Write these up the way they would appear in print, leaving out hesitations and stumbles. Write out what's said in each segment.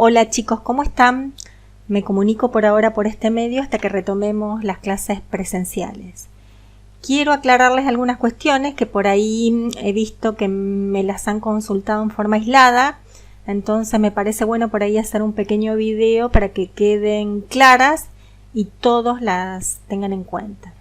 Hola chicos, ¿cómo están? Me comunico por ahora por este medio hasta que retomemos las clases presenciales. Quiero aclararles algunas cuestiones que por ahí he visto que me las han consultado en forma aislada, entonces me parece bueno por ahí hacer un pequeño video para que queden claras y todos las tengan en cuenta.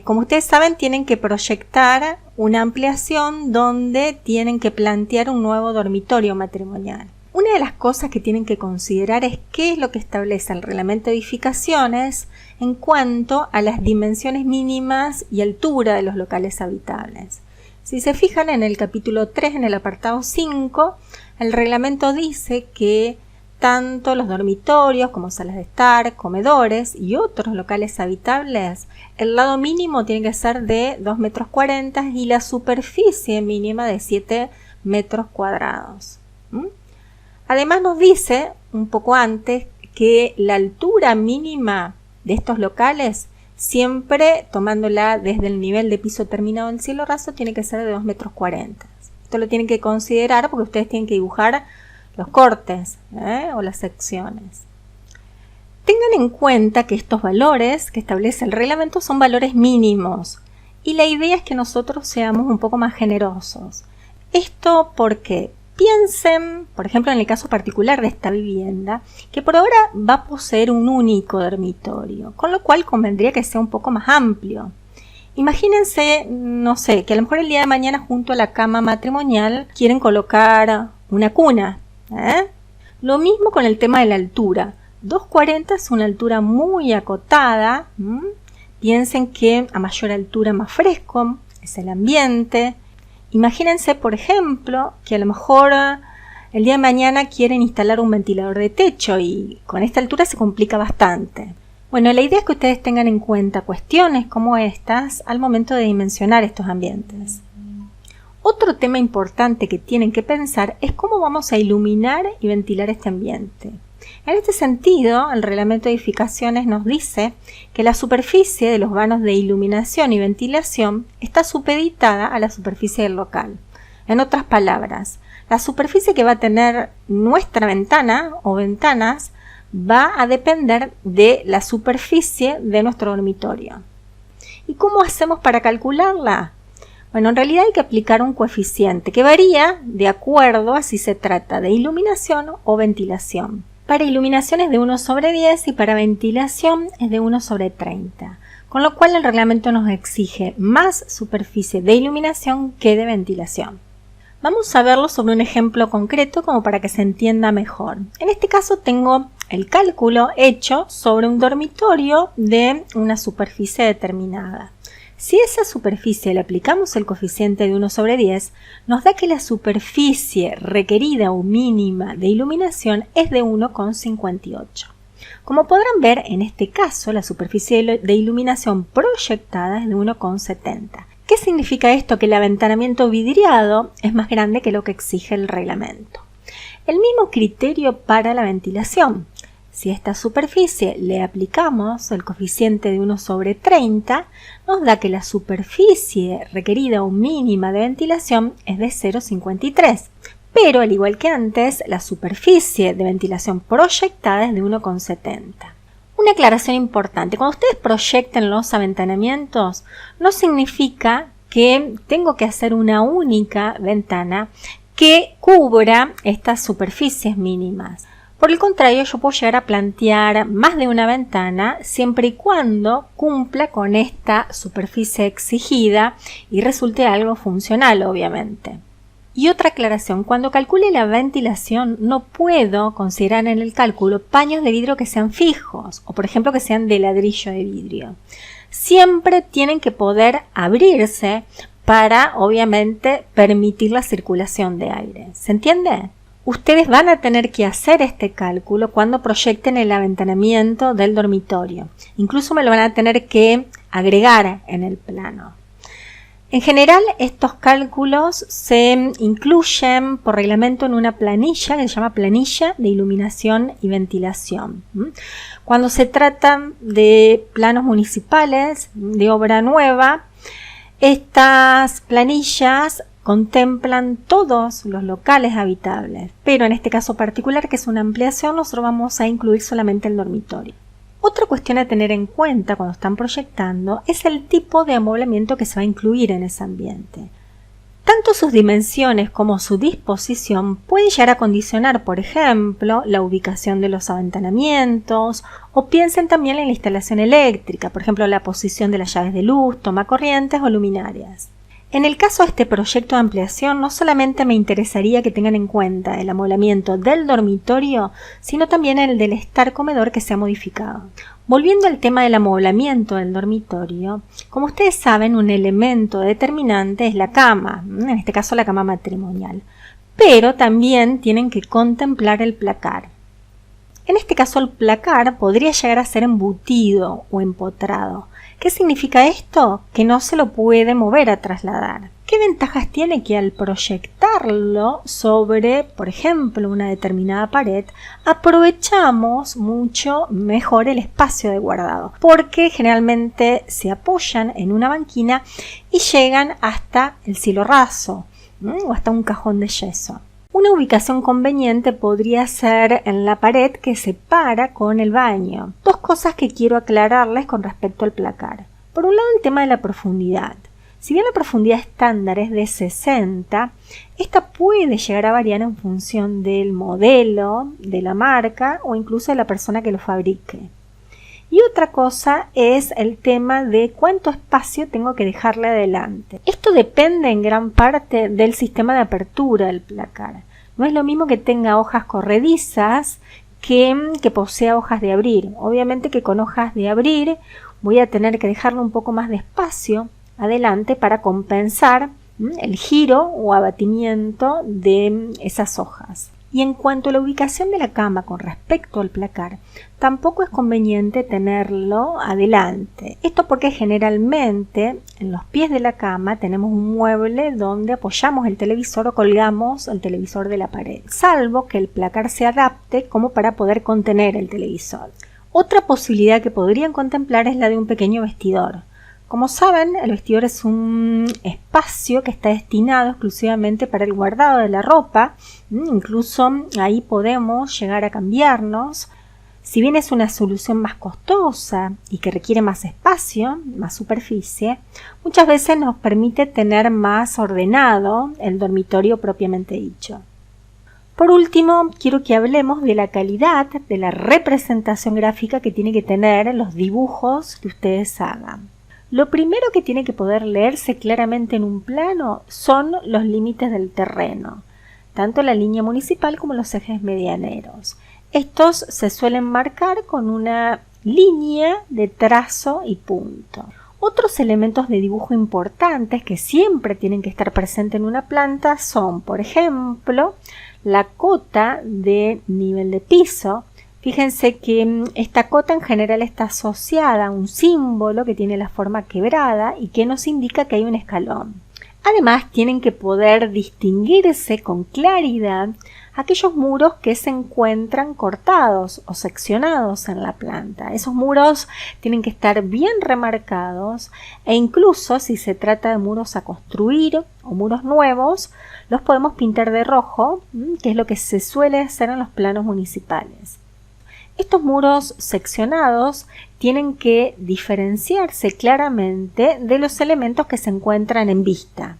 Como ustedes saben, tienen que proyectar una ampliación donde tienen que plantear un nuevo dormitorio matrimonial. Una de las cosas que tienen que considerar es qué es lo que establece el reglamento de edificaciones en cuanto a las dimensiones mínimas y altura de los locales habitables. Si se fijan en el capítulo 3, en el apartado 5, el reglamento dice que tanto los dormitorios como salas de estar, comedores y otros locales habitables, el lado mínimo tiene que ser de 2,40 m y la superficie mínima de 7 metros cuadrados. Además nos dice un poco antes que la altura mínima de estos locales, siempre tomándola desde el nivel de piso terminado en cielo raso, tiene que ser de 2,40 m. Esto lo tienen que considerar porque ustedes tienen que dibujar los cortes o las secciones. Tengan en cuenta que estos valores que establece el reglamento son valores mínimos y la idea es que nosotros seamos un poco más generosos. Esto porque piensen, por ejemplo, en el caso particular de esta vivienda, que por ahora va a poseer un único dormitorio, con lo cual convendría que sea un poco más amplio. Imagínense, no sé, que a lo mejor el día de mañana junto a la cama matrimonial quieren colocar una cuna. Lo mismo con el tema de la altura. 2,40 es una altura muy acotada. Piensen que a mayor altura más fresco es el ambiente. Imagínense, por ejemplo, que a lo mejor el día de mañana quieren instalar un ventilador de techo y con esta altura se complica bastante. Bueno, la idea es que ustedes tengan en cuenta cuestiones como estas al momento de dimensionar estos ambientes. Otro tema importante que tienen que pensar es cómo vamos a iluminar y ventilar este ambiente. En este sentido, el reglamento de edificaciones nos dice que la superficie de los vanos de iluminación y ventilación está supeditada a la superficie del local. En otras palabras, la superficie que va a tener nuestra ventana o ventanas va a depender de la superficie de nuestro dormitorio. ¿Y cómo hacemos para calcularla? Bueno, en realidad hay que aplicar un coeficiente que varía de acuerdo a si se trata de iluminación o ventilación. Para iluminación es de 1/10 y para ventilación es de 1/30, con lo cual el reglamento nos exige más superficie de iluminación que de ventilación. Vamos a verlo sobre un ejemplo concreto como para que se entienda mejor. En este caso tengo el cálculo hecho sobre un dormitorio de una superficie determinada. Si a esa superficie le aplicamos el coeficiente de 1/10, nos da que la superficie requerida o mínima de iluminación es de 1,58. Como podrán ver, en este caso la superficie de iluminación proyectada es de 1,70. ¿Qué significa esto? Que el aventanamiento vidriado es más grande que lo que exige el reglamento. El mismo criterio para la ventilación. Si a esta superficie le aplicamos el coeficiente de 1/30, nos da que la superficie requerida o mínima de ventilación es de 0,53. Pero, al igual que antes, la superficie de ventilación proyectada es de 1,70. Una aclaración importante. Cuando ustedes proyecten los aventanamientos, no significa que tengo que hacer una única ventana que cubra estas superficies mínimas. Por el contrario, yo puedo llegar a plantear más de una ventana siempre y cuando cumpla con esta superficie exigida y resulte algo funcional, obviamente. Y otra aclaración, cuando calcule la ventilación no puedo considerar en el cálculo paños de vidrio que sean fijos o por ejemplo que sean de ladrillo de vidrio. Siempre tienen que poder abrirse para obviamente permitir la circulación de aire. ¿Se entiende? Ustedes van a tener que hacer este cálculo cuando proyecten el aventanamiento del dormitorio. Incluso me lo van a tener que agregar en el plano. En general, estos cálculos se incluyen por reglamento en una planilla que se llama planilla de iluminación y ventilación. Cuando se trata de planos municipales, de obra nueva, estas planillas contemplan todos los locales habitables, pero en este caso particular, que es una ampliación, nosotros vamos a incluir solamente el dormitorio. Otra cuestión a tener en cuenta cuando están proyectando es el tipo de amoblamiento que se va a incluir en ese ambiente. Tanto sus dimensiones como su disposición pueden llegar a condicionar, por ejemplo, la ubicación de los aventanamientos, o piensen también en la instalación eléctrica, por ejemplo, la posición de las llaves de luz, tomacorrientes o luminarias. En el caso de este proyecto de ampliación, no solamente me interesaría que tengan en cuenta el amoblamiento del dormitorio, sino también el del estar comedor que se ha modificado. Volviendo al tema del amoblamiento del dormitorio, como ustedes saben, un elemento determinante es la cama, en este caso la cama matrimonial, pero también tienen que contemplar el placar. En este caso el placar podría llegar a ser embutido o empotrado. ¿Qué significa esto? Que no se lo puede mover a trasladar. ¿Qué ventajas tiene que al proyectarlo sobre, por ejemplo, una determinada pared, aprovechamos mucho mejor el espacio de guardado? Porque generalmente se apoyan en una banquina y llegan hasta el cielo raso o hasta un cajón de yeso. Una ubicación conveniente podría ser en la pared que separa con el baño. Dos cosas que quiero aclararles con respecto al placar. Por un lado, el tema de la profundidad. Si bien la profundidad estándar es de 60, esta puede llegar a variar en función del modelo, de la marca o incluso de la persona que lo fabrique. Y otra cosa es el tema de cuánto espacio tengo que dejarle adelante. Esto depende en gran parte del sistema de apertura del placar. No es lo mismo que tenga hojas corredizas que posea hojas de abrir. Obviamente que con hojas de abrir voy a tener que dejarle un poco más de espacio adelante para compensar el giro o abatimiento de esas hojas. Y en cuanto a la ubicación de la cama con respecto al placar, tampoco es conveniente tenerlo adelante. Esto porque generalmente en los pies de la cama tenemos un mueble donde apoyamos el televisor o colgamos el televisor de la pared, salvo que el placar se adapte como para poder contener el televisor. Otra posibilidad que podrían contemplar es la de un pequeño vestidor. Como saben, el vestidor es un espacio que está destinado exclusivamente para el guardado de la ropa. Incluso ahí podemos llegar a cambiarnos. Si bien es una solución más costosa y que requiere más espacio, más superficie, muchas veces nos permite tener más ordenado el dormitorio propiamente dicho. Por último, quiero que hablemos de la calidad de la representación gráfica que tiene que tener los dibujos que ustedes hagan. Lo primero que tiene que poder leerse claramente en un plano son los límites del terreno, tanto la línea municipal como los ejes medianeros. Estos se suelen marcar con una línea de trazo y punto. Otros elementos de dibujo importantes que siempre tienen que estar presentes en una planta son, por ejemplo, la cota de nivel de piso. Fíjense que esta cota en general está asociada a un símbolo que tiene la forma quebrada y que nos indica que hay un escalón. Además, tienen que poder distinguirse con claridad aquellos muros que se encuentran cortados o seccionados en la planta. Esos muros tienen que estar bien remarcados e incluso si se trata de muros a construir o muros nuevos, los podemos pintar de rojo, que es lo que se suele hacer en los planos municipales. Estos muros seccionados tienen que diferenciarse claramente de los elementos que se encuentran en vista.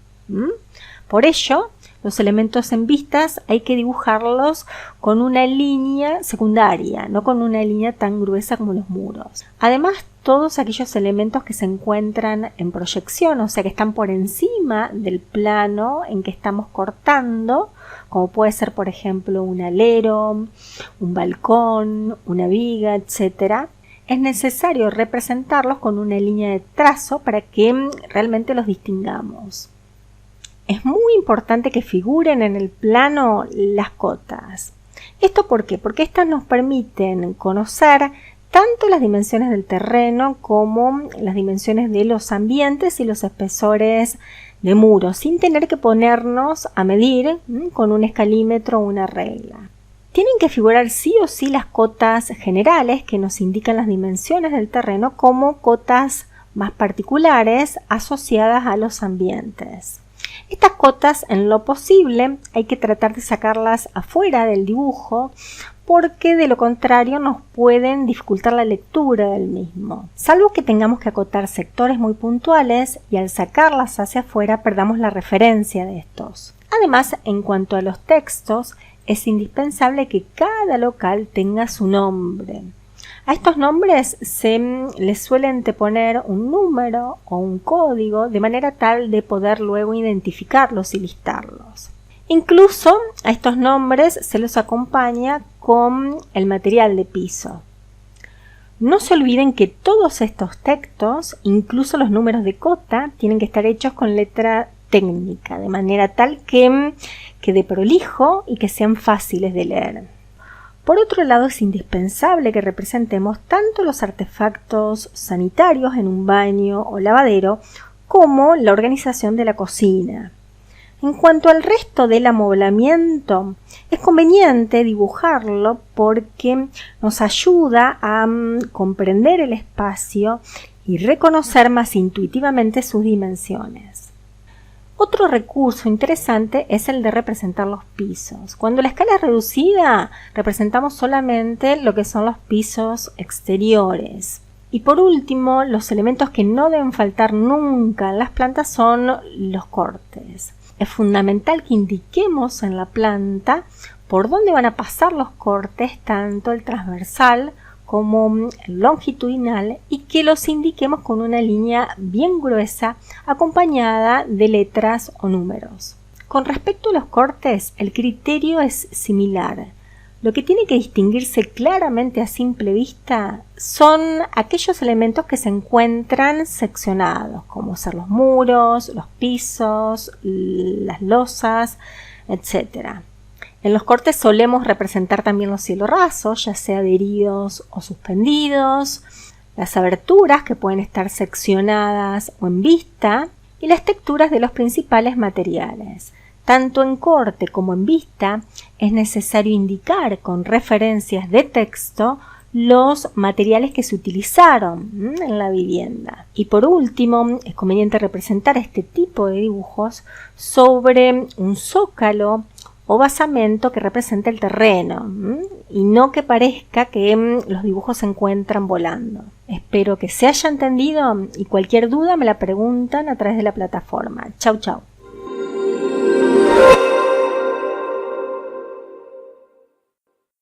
Por ello, los elementos en vistas hay que dibujarlos con una línea secundaria, no con una línea tan gruesa como los muros. Además, todos aquellos elementos que se encuentran en proyección, o sea que están por encima del plano en que estamos cortando, como puede ser por ejemplo un alero, un balcón, una viga, etc., es necesario representarlos con una línea de trazo para que realmente los distingamos. Es muy importante que figuren en el plano las cotas. ¿Esto por qué? Porque estas nos permiten conocer tanto las dimensiones del terreno como las dimensiones de los ambientes y los espesores de muros, sin tener que ponernos a medir con un escalímetro o una regla. Tienen que figurar sí o sí las cotas generales que nos indican las dimensiones del terreno como cotas más particulares asociadas a los ambientes. Estas cotas, en lo posible, hay que tratar de sacarlas afuera del dibujo porque de lo contrario nos pueden dificultar la lectura del mismo. Salvo que tengamos que acotar sectores muy puntuales y al sacarlas hacia afuera perdamos la referencia de estos. Además, en cuanto a los textos, es indispensable que cada local tenga su nombre. A estos nombres se les suele anteponer un número o un código de manera tal de poder luego identificarlos y listarlos. Incluso a estos nombres se los acompaña con el material de piso. No se olviden que todos estos textos, incluso los números de cota, tienen que estar hechos con letra técnica, de manera tal que quede prolijo y que sean fáciles de leer. Por otro lado, es indispensable que representemos tanto los artefactos sanitarios en un baño o lavadero como la organización de la cocina. En cuanto al resto del amoblamiento, es conveniente dibujarlo porque nos ayuda a comprender el espacio y reconocer más intuitivamente sus dimensiones. Otro recurso interesante es el de representar los pisos. Cuando la escala es reducida, representamos solamente lo que son los pisos exteriores. Y por último, los elementos que no deben faltar nunca en las plantas son los cortes. Es fundamental que indiquemos en la planta por dónde van a pasar los cortes, tanto el transversal como el longitudinal, y que los indiquemos con una línea bien gruesa acompañada de letras o números. Con respecto a los cortes, el criterio es similar. Lo que tiene que distinguirse claramente a simple vista son aquellos elementos que se encuentran seccionados, como ser los muros, los pisos, las losas, etc. En los cortes solemos representar también los cielos rasos, ya sea adheridos o suspendidos, las aberturas que pueden estar seccionadas o en vista, y las texturas de los principales materiales. Tanto en corte como en vista es necesario indicar con referencias de texto los materiales que se utilizaron en la vivienda. Y por último, es conveniente representar este tipo de dibujos sobre un zócalo o basamento que representa el terreno y no que parezca que los dibujos se encuentran volando. Espero que se haya entendido y cualquier duda me la preguntan a través de la plataforma. Chau, chau.